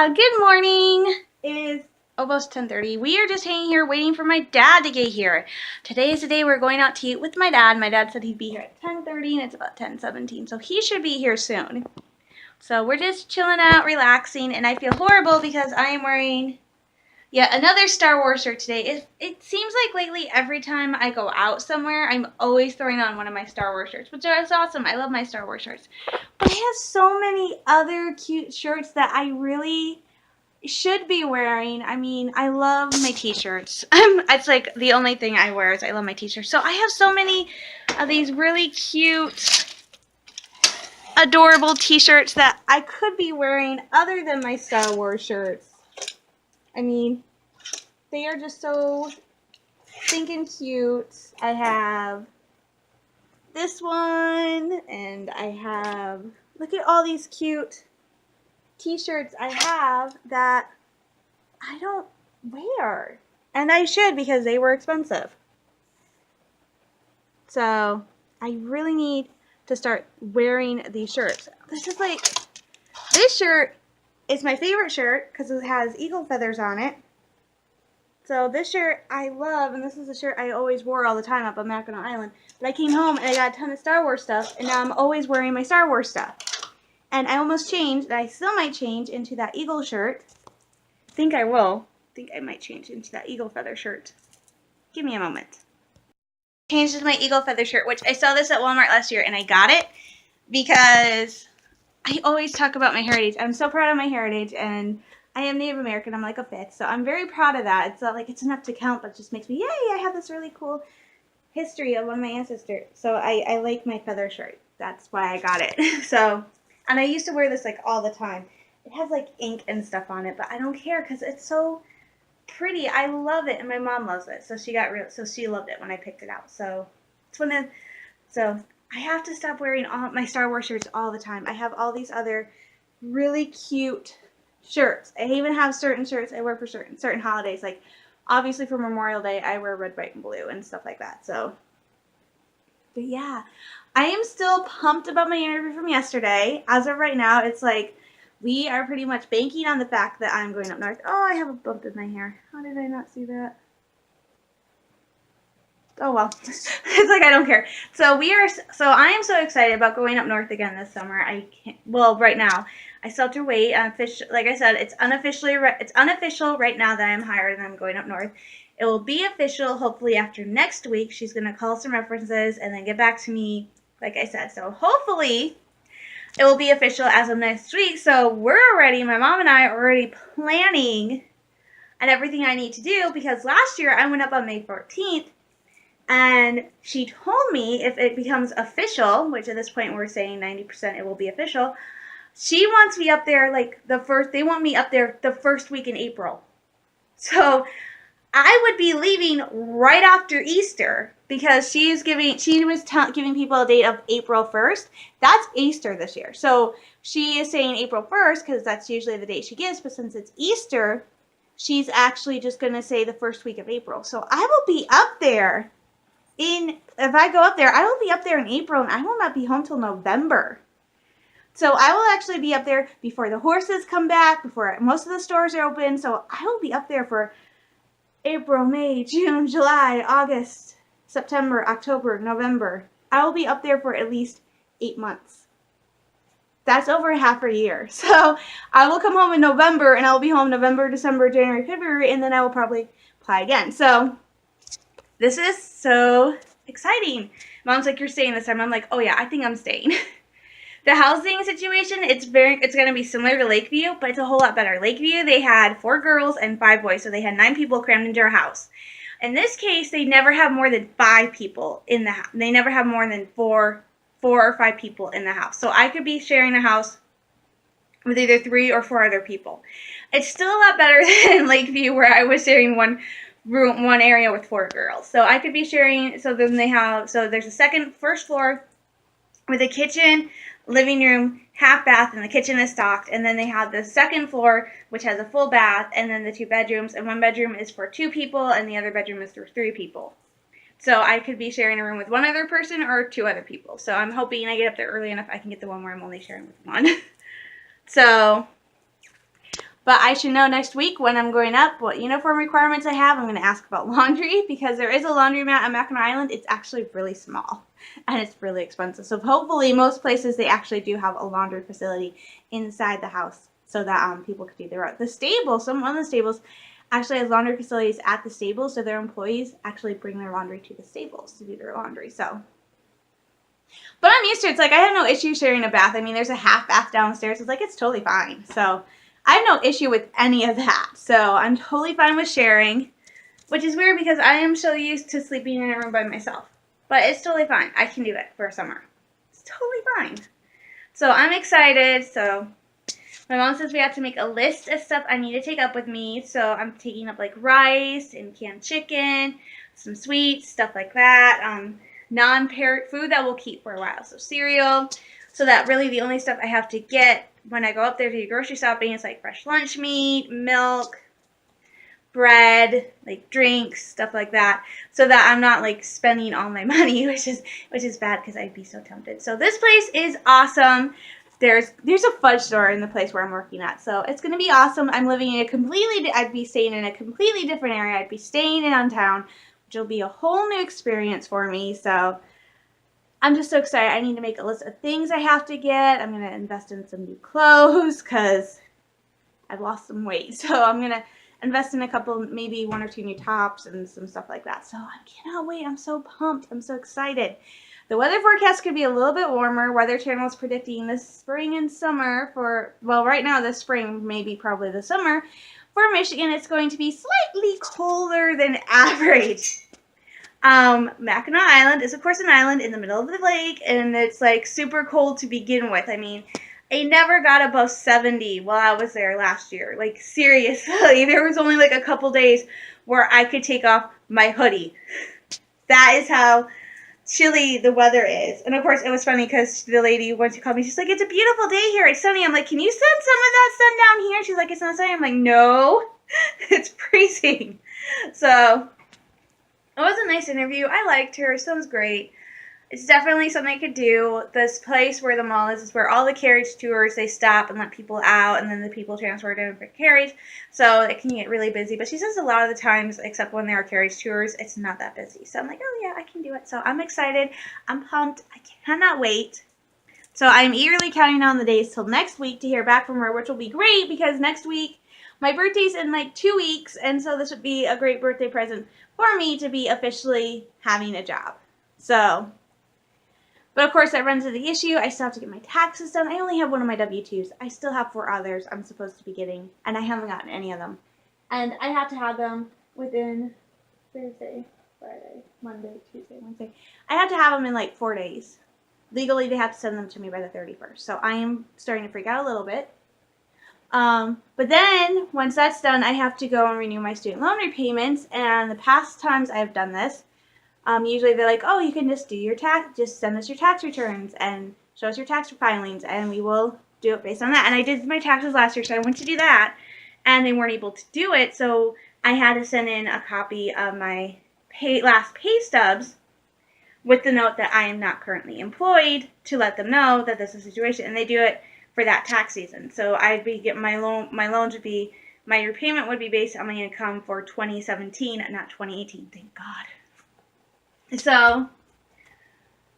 Good morning. It is almost 10:30. We are just hanging here waiting for my dad to get here. Today is the day we're going out to eat with my dad. My dad said he'd be here at 10:30 and it's about 10:17, so he should be here soon. So we're just chilling out, relaxing, and I feel horrible because I am wearing yet another Star Wars shirt today. It seems like lately every time I go out somewhere, I'm always throwing on one of my Star Wars shirts, which is awesome. I love my Star Wars shirts. But I have so many other cute shirts that I really should be wearing. I mean, I love my t-shirts. It's like the only thing I wear is I love my t-shirts. So I have so many of these really cute, adorable t-shirts that I could be wearing other than my Star Wars shirts. I mean, they are just so stinking cute. I have this one, and I have, look at all these cute t-shirts I have that I don't wear. And I should, because they were expensive. So I really need to start wearing these shirts. This shirt is my favorite shirt because it has eagle feathers on it. So this shirt I love, and this is a shirt I always wore all the time up on Mackinac Island. But I came home and I got a ton of Star Wars stuff, and now I'm always wearing my Star Wars stuff. And I almost changed, and I still might change into that eagle shirt. I think I will. I think I might change into that eagle feather shirt. Give me a moment. Changed into my eagle feather shirt, which I saw this at Walmart last year, and I got it because I always talk about my heritage. I'm so proud of my heritage, and I am Native American. I'm like a fifth, so I'm very proud of that. It's not like it's enough to count, but it just makes me, yay, I have this really cool history of one of my ancestors. So I like my feather shirt. That's why I got it. So, and I used to wear this like all the time. It has like ink and stuff on it, but I don't care because it's so pretty. I love it, and my mom loves it. So she loved it when I picked it out. So I have to stop wearing all my Star Wars shirts all the time. I have all these other really cute shirts. I even have certain shirts I wear for certain holidays. Like obviously for Memorial Day, I wear red, white, and blue and stuff like that. So, but yeah, I am still pumped about my interview from yesterday. As of right now, it's like we are pretty much banking on the fact that I'm going up north. Oh, I have a bump in my hair. How did I not see that? Oh well, it's like I don't care. So I am so excited about going up north again this summer. I can't. Well, right now, I still have to wait. Like I said, it's unofficial right now that I'm hired and I'm going up north. It will be official hopefully after next week. She's gonna call some references and then get back to me, like I said. So hopefully it will be official as of next week. So my mom and I are already planning and everything I need to do, because last year I went up on May 14th. And she told me if it becomes official, which at this point we're saying 90% it will be official, she wants me up there they want me up there the first week in April. So I would be leaving right after Easter, because she was giving people a date of April 1st. That's Easter this year. So she is saying April 1st because that's usually the date she gives, but since it's Easter, she's actually just going to say the first week of April. So I will be up there. If I go up there, I will be up there in April, and I will not be home till November. So I will actually be up there before the horses come back, before most of the stores are open. So I will be up there for April, May, June, July, August, September, October, November. I will be up there for at least 8 months. That's over half a year. So I will come home in November, and I will be home November, December, January, February, and then I will probably apply again. So this is so exciting. Mom's like, you're staying this time. I'm like, oh yeah, I think I'm staying. The housing situation, it's going to be similar to Lakeview, but it's a whole lot better. Lakeview, they had 4 girls and 5 boys, so they had 9 people crammed into a house. In this case, they never have more than 5 people in the house. They never have more than 4 or 5 people in the house. So I could be sharing a house with either 3 or 4 other people. It's still a lot better than Lakeview, where I was sharing one area with 4 girls. So I could be sharing, so there's a first floor with a kitchen, living room, half bath, and the kitchen is stocked. And then they have the second floor, which has a full bath, and then the 2 bedrooms. And one bedroom is for 2 people, and the other bedroom is for 3 people. So I could be sharing a room with 1 other person or 2 other people. So I'm hoping I get up there early enough I can get the one where I'm only sharing with 1. So But I should know next week when I'm going up what uniform requirements I have. I'm going to ask about laundry because there is a laundromat at Mackinac Island. It's actually really small and it's really expensive. So hopefully most places they actually do have a laundry facility inside the house so that people could do their own. The stable, one of the stables actually has laundry facilities at the stable, so their employees actually bring their laundry to the stables to do their laundry. So, but I'm used to it. It's like I have no issue sharing a bath. I mean, there's a half bath downstairs. It's like it's totally fine. So I have no issue with any of that. So I'm totally fine with sharing, which is weird because I am so used to sleeping in a room by myself. But it's totally fine. I can do it for summer. It's totally fine. So I'm excited. So my mom says we have to make a list of stuff I need to take up with me. So I'm taking up like rice and canned chicken, some sweets, stuff like that. Non-parrot food that we'll keep for a while. So cereal. So that really the only stuff I have to get when I go up there to do grocery shopping is like fresh lunch meat, milk, bread, like drinks, stuff like that, so that I'm not like spending all my money, which is bad because I'd be so tempted. So this place is awesome. There's a fudge store in the place where I'm working at, so it's gonna be awesome. I'm living in I'd be staying in a completely different area. I'd be staying in downtown, which will be a whole new experience for me. So I'm just so excited. I need to make a list of things I have to get. I'm gonna invest in some new clothes because I've lost some weight, so I'm gonna invest in a couple, maybe 1 or 2 new tops and some stuff like that. So I cannot wait. I'm so pumped. I'm so excited. The weather forecast could be a little bit warmer. Weather Channel is predicting this spring and summer right now this spring, maybe probably the summer. For Michigan, it's going to be slightly colder than average. Mackinac Island is, of course, an island in the middle of the lake, and it's like super cold to begin with. I mean, I never got above 70 while I was there last year. Like, seriously, there was only like a couple days where I could take off my hoodie. That is how chilly the weather is. And of course, it was funny because the lady, when she called me, she's like, it's a beautiful day here. It's sunny. I'm like, can you send some of that sun down here? She's like, it's not sunny. I'm like, no, it's freezing. So it was a nice interview. I liked her. Sounds great. It's definitely something I could do. This place where the mall is where all the carriage tours, they stop and let people out, and then the people transfer to a different carriage. So it can get really busy. But she says a lot of the times, except when there are carriage tours, it's not that busy. So I'm like, oh yeah, I can do it. So I'm excited. I'm pumped. I cannot wait. So I'm eagerly counting down the days till next week to hear back from her, which will be great because next week, my birthday's in like 2 weeks, and so this would be a great birthday present for me to be officially having a job. So, but of course that runs into the issue. I still have to get my taxes done. I only have one of my W-2s. I still have 4 others I'm supposed to be getting, and I haven't gotten any of them. And I have to have them within Thursday, Friday, Monday, Tuesday, Wednesday. I have to have them in like 4 days. Legally, they have to send them to me by the 31st. So I am starting to freak out a little bit. But then, once that's done, I have to go and renew my student loan repayments, and the past times I've done this, usually they're like, oh, you can just do just send us your tax returns and show us your tax filings, and we will do it based on that. And I did my taxes last year, so I went to do that, and they weren't able to do it, so I had to send in a copy of my last pay stubs with the note that I am not currently employed to let them know that this is the situation, and they do it for that tax season. So I'd be getting my loans would be, my repayment would be based on my income for 2017, not 2018. Thank God. So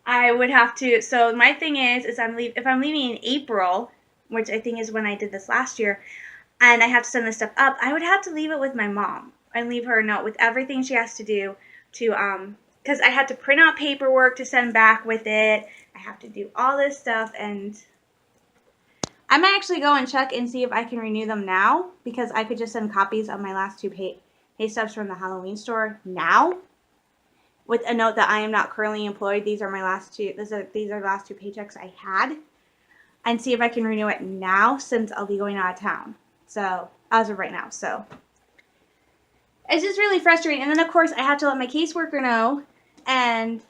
I would have to. So my thing is if I'm leaving in April, which I think is when I did this last year, and I have to send this stuff up, I would have to leave it with my mom and leave her a note with everything she has to do to because I had to print out paperwork to send back with it. I have to do all this stuff, and I might actually go and check and see if I can renew them now, because I could just send copies of my last 2 pay stubs from the Halloween store now with a note that I am not currently employed. These are my last 2. These are the last 2 paychecks I had, and see if I can renew it now since I'll be going out of town. So as of right now, so it's just really frustrating. And then of course I have to let my caseworker know, and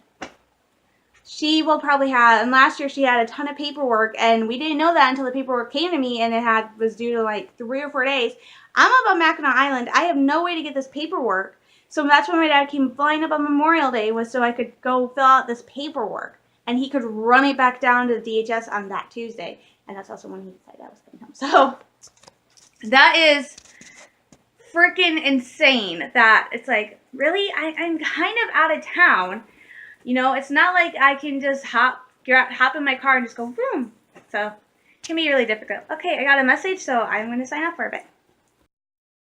she will probably have, and last year she had a ton of paperwork, and we didn't know that until the paperwork came to me, and it was due to like 3 or 4 days. I'm up on Mackinac Island. I have no way to get this paperwork. So that's when my dad came flying up on Memorial Day, was so I could go fill out this paperwork, and he could run it back down to the DHS on that Tuesday. And that's also when he decided I was coming home. So That is freaking insane that it's like, really? I'm kind of out of town. You know, it's not like I can just hop in my car and just go boom. So it can be really difficult. Okay, I got a message, so I'm going to sign up for a bit.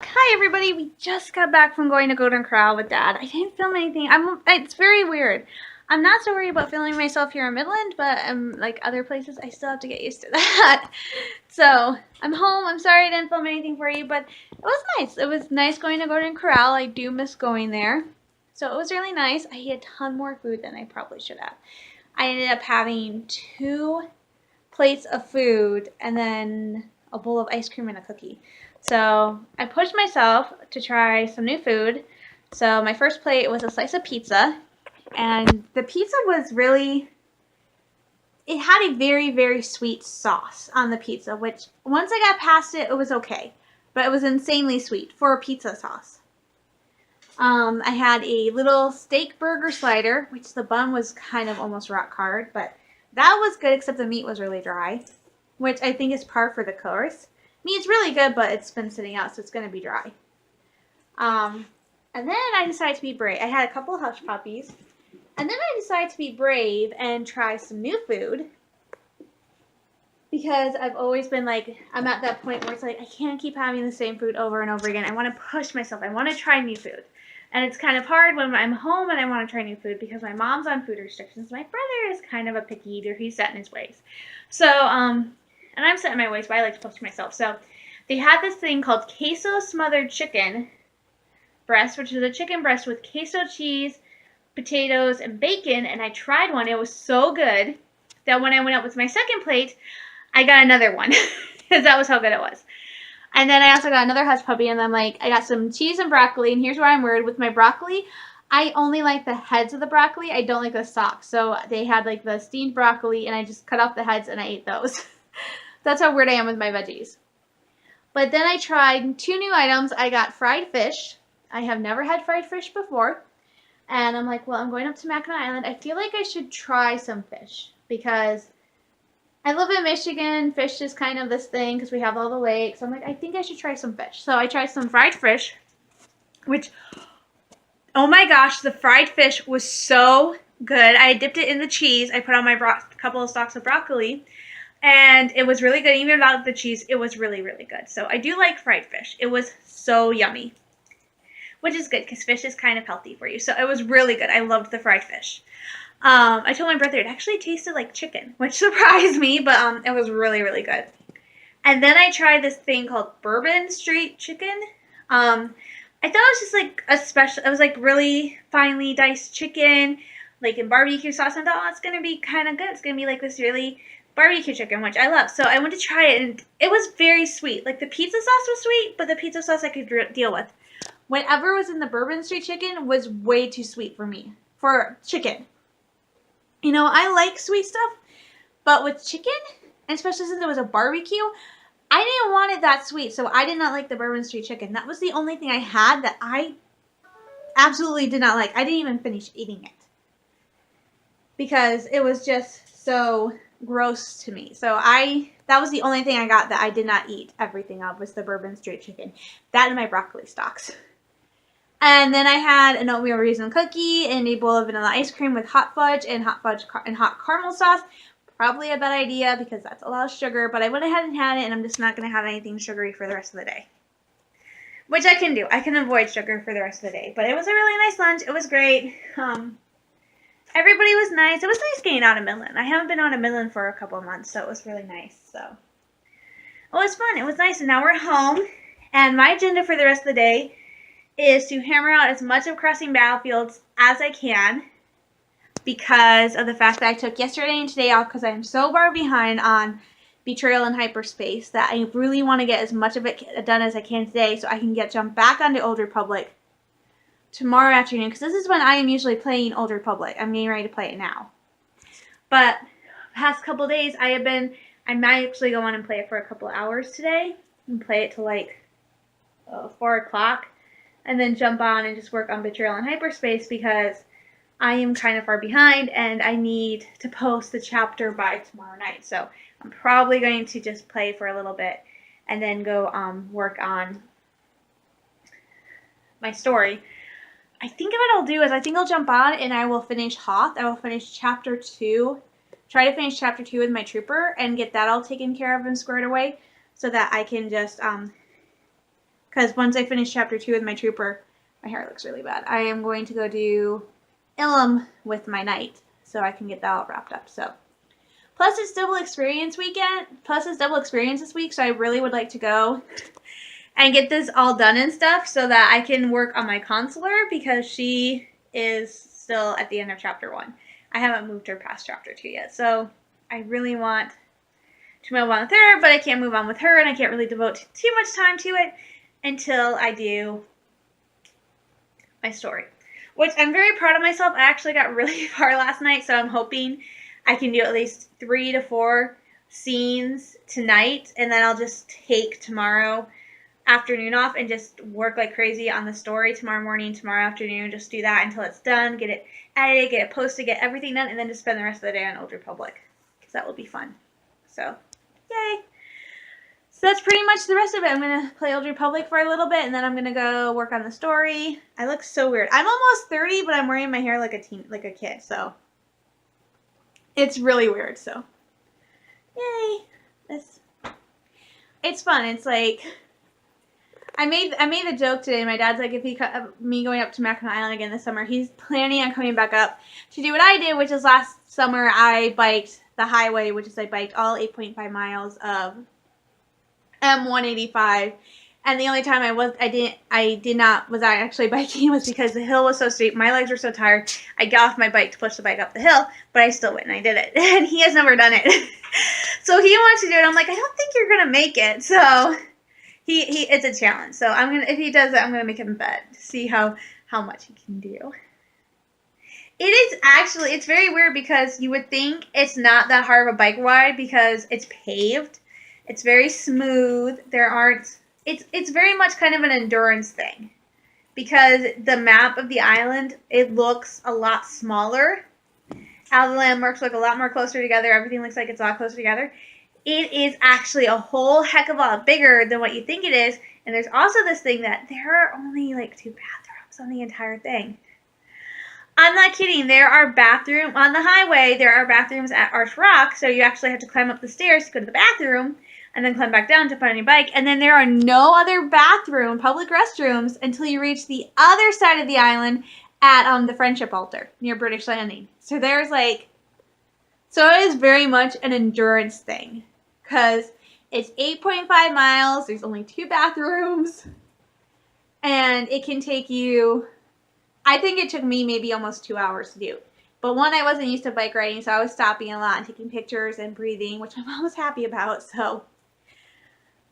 Hi everybody, we just got back from going to Golden Corral with Dad. I didn't film anything. It's very weird. I'm not so worried about filming myself here in Midland, but like other places, I still have to get used to that. So I'm home. I'm sorry I didn't film anything for you, but it was nice. It was nice going to Golden Corral. I do miss going there. So it was really nice. I ate a ton more food than I probably should have. I ended up having 2 plates of food and then a bowl of ice cream and a cookie. So I pushed myself to try some new food. So my first plate was a slice of pizza, and the pizza was really, it had a very, very sweet sauce on the pizza, which once I got past it, it was okay. But it was insanely sweet for a pizza sauce. I had a little steak burger slider, which the bun was kind of almost rock hard, but that was good except the meat was really dry, which I think is par for the course. Meat's really good, but it's been sitting out, so it's going to be dry. And then I decided to be brave. I had a couple hush puppies. And then I decided to be brave and try some new food. Because I've always been like, I'm at that point where it's like, I can't keep having the same food over and over again. I want to push myself. I want to try new food. And it's kind of hard when I'm home and I want to try new food because my mom's on food restrictions. My brother is kind of a picky eater. He's set in his ways. So, and I'm set in my ways, but I like to push myself. So they had this thing called queso smothered chicken breast, which is a chicken breast with queso cheese, potatoes, and bacon. And I tried one. It was so good that when I went up with my second plate, I got another one because that was how good it was. And then I also got another hush puppy, and then like I got some cheese and broccoli. And here's where I'm weird with my broccoli. I only like the heads of the broccoli. I don't like the stalks. So they had like the steamed broccoli, and I just cut off the heads and I ate those. That's how weird I am with my veggies. But then I tried 2 new items. I got fried fish. I have never had fried fish before. And I'm like, well, I'm going up to Mackinac Island. I feel like I should try some fish because I live in Michigan. Fish is kind of this thing because we have all the lakes. I'm like, I think I should try some fish. So I tried some fried fish, which, oh my gosh, the fried fish was so good. I dipped it in the cheese. I put on my couple of stalks of broccoli, and it was really good. Even without the cheese, it was really, really good. So I do like fried fish. It was so yummy, which is good because fish is kind of healthy for you. So it was really good. I loved the fried fish. I told my brother it actually tasted like chicken, which surprised me, but it was really, really good. And then I tried this thing called Bourbon Street Chicken. I thought it was just like a special, it was like really finely diced chicken, like in barbecue sauce. I thought, oh, it's going to be kind of good. It's going to be like this really barbecue chicken, which I love. So I went to try it, and it was very sweet. Like the pizza sauce was sweet, but the pizza sauce I could deal with. Whatever was in the Bourbon Street Chicken was way too sweet for me, for chicken. You know, I like sweet stuff, but with chicken, and especially since it was a barbecue, I didn't want it that sweet, so I did not like the Bourbon Street Chicken. That was the only thing I had that I absolutely did not like. I didn't even finish eating it because it was just so gross to me. So that was the only thing I got that I did not eat everything of was the Bourbon Street Chicken. That and my broccoli stalks. And then I had an oatmeal raisin cookie and a bowl of vanilla ice cream with hot fudge and hot caramel sauce. Probably a bad idea because that's a lot of sugar, but I went ahead and had it, and I'm just not going to have anything sugary for the rest of the day. Which I can do. I can avoid sugar for the rest of the day. But it was a really nice lunch. It was great. Everybody was nice. It was nice getting out of Midland. I haven't been out of Midland for a couple of months, so it was really nice. So it was fun. It was nice. And now we're home. And my agenda for the rest of the day is to hammer out as much of Crossing Battlefields as I can because of the fact that I took yesterday and today off because I'm so far behind on Betrayal in Hyperspace that I really want to get as much of it done as I can today so I can jump back onto Old Republic tomorrow afternoon because this is when I am usually playing Old Republic. I'm getting ready to play it now. But past couple days I might actually go on and play it for a couple hours today and play it till like 4 o'clock. And then jump on and just work on Betrayal in Hyperspace because I am kind of far behind and I need to post the chapter by tomorrow night. So I'm probably going to just play for a little bit and then go work on my story. I think what I'll do is I think I'll jump on and I will finish Hoth. I will finish chapter 2. Try to finish chapter 2 with my trooper and get that all taken care of and squared away so that I can just because once I finish chapter 2 with my trooper, my hair looks really bad. I am going to go do Ilum with my knight so I can get that all wrapped up. So plus it's double experience weekend. Plus it's double experience this week, so I really would like to go and get this all done and stuff so that I can work on my consular because she is still at the end of chapter 1. I haven't moved her past chapter 2 yet, so I really want to move on with her, but I can't move on with her and I can't really devote too much time to it until I do my story, which I'm very proud of myself. I actually got really far last night, so I'm hoping I can do at least 3 to 4 scenes tonight, and then I'll just take tomorrow afternoon off and just work like crazy on the story tomorrow morning, tomorrow afternoon, just do that until it's done, get it edited, get it posted, get everything done, and then just spend the rest of the day on Old Republic, because that will be fun. So, yay! So that's pretty much the rest of it. I'm going to play Old Republic for a little bit, and then I'm going to go work on the story. I look so weird. I'm almost 30, but I'm wearing my hair like a kid, so it's really weird, so yay! It's fun. It's like I made the joke today. My dad's like, if me going up to Mackinac Island again this summer, he's planning on coming back up to do what I did, which is last summer I biked the highway, which is I biked all 8.5 miles of M185. And the only time I did not was I actually biking was because the hill was so steep. My legs were so tired. I got off my bike to push the bike up the hill, but I still went and I did it. And he has never done it. So he wants to do it. I'm like, I don't think you're going to make it. So it's a challenge. So if he does it, I'm gonna make him bet to see how much he can do. It's very weird because you would think it's not that hard of a bike ride because it's paved. It's very smooth. It's very much kind of an endurance thing because the map of the island, it looks a lot smaller. All the landmarks look a lot more closer together. Everything looks like it's a lot closer together. It is actually a whole heck of a lot bigger than what you think it is. And there's also this thing that there are only like 2 bathrooms on the entire thing. I'm not kidding. There are bathrooms on the highway. There are bathrooms at Arch Rock. So you actually have to climb up the stairs to go to the bathroom and then climb back down to find your bike. And then there are no other public restrooms until you reach the other side of the island at the Friendship Altar near British Landing. So it is very much an endurance thing. Because it's 8.5 miles, there's only 2 bathrooms, and it can take you, I think it took me maybe almost 2 hours to do. But one, I wasn't used to bike riding, so I was stopping a lot and taking pictures and breathing, which I'm always happy about, so.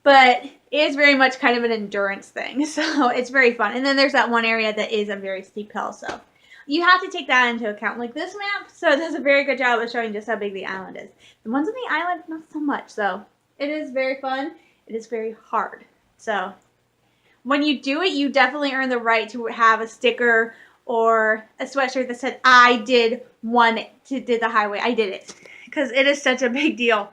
But it is very much kind of an endurance thing, so it's very fun. And then there's that one area that is a very steep hill, so. You have to take that into account. Like this map, so it does a very good job of showing just how big the island is. The ones on the island, not so much. So it is very fun. It is very hard. So when you do it, you definitely earn the right to have a sticker or a sweatshirt that said, I did the highway. I did it. Because it is such a big deal.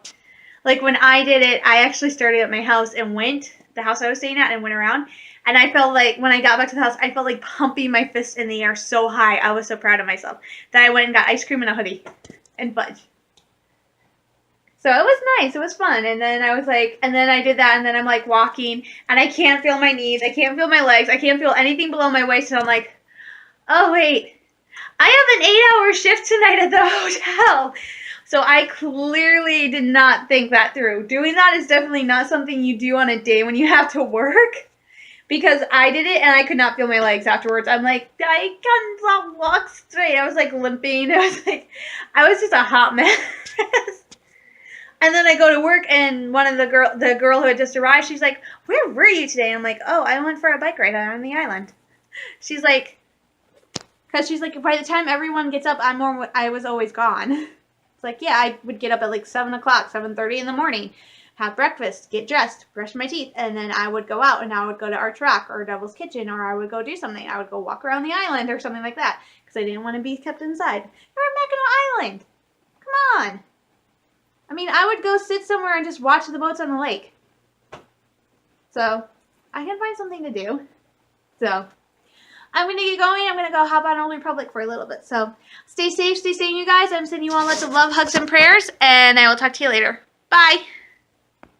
Like when I did it, I actually started at my house and the house I was staying at, and went around. And I felt like, when I got back to the house, I felt like pumping my fist in the air so high. I was so proud of myself that I went and got ice cream and a hoodie and fudge. So it was nice. It was fun. And then I was like, and then I did that, and then I'm like walking, and I can't feel my knees. I can't feel my legs. I can't feel anything below my waist. And I'm like, oh, wait. I have an 8-hour shift tonight at the hotel. So I clearly did not think that through. Doing that is definitely not something you do on a day when you have to work. Because I did it and I could not feel my legs afterwards. I'm like, I can't walk straight. I was like limping. I was just a hot mess. And then I go to work and the girl who had just arrived, she's like, where were you today? And I'm like, oh, I went for a bike ride on the island. She's like, because she's like, by the time everyone gets up, I was always gone. It's like, yeah, I would get up at like 7 o'clock, 7:30 in the morning. Have breakfast, get dressed, brush my teeth, and then I would go out and I would go to Arch Rock or Devil's Kitchen, or I would go do something. I would go walk around the island or something like that because I didn't want to be kept inside. You're at Mackinac Island. Come on. I mean, I would go sit somewhere and just watch the boats on the lake. So I can find something to do. So I'm going to get going. I'm going to go hop on Old Republic for a little bit. So stay safe, stay sane, you guys. I'm sending you all lots of love, hugs, and prayers. And I will talk to you later. Bye.